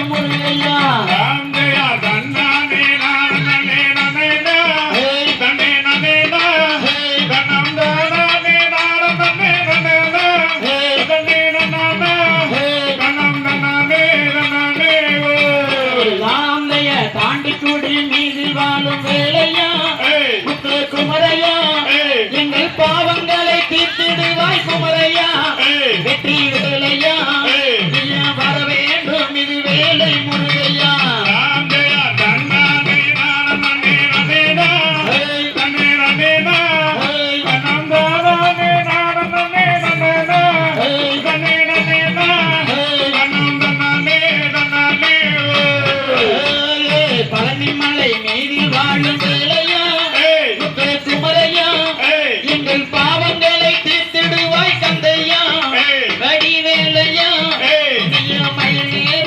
முருகையா ராம்ஜயா தன்னானே நானே நானே தன்னே நானே தனம் தானே நானே நானே தன்னே நானே தனம் தானே நானே ராம்ஜய தாண்டி கூடி மீது வாழும் வேலையா முத்து குமரையா எங்கள் பாவங்களை தீர்த்திடுவாய் குமரையா வெற்றி வேலையா வர வேண்டும் இது வேலை முருகையா ராம்ஜயா தன்னானே நானே நானே தன்னே நானே தனம் தானே நானே நானே தன்னே நானே தனம் தானே நானே பழனி மலை மீதில் வாழும்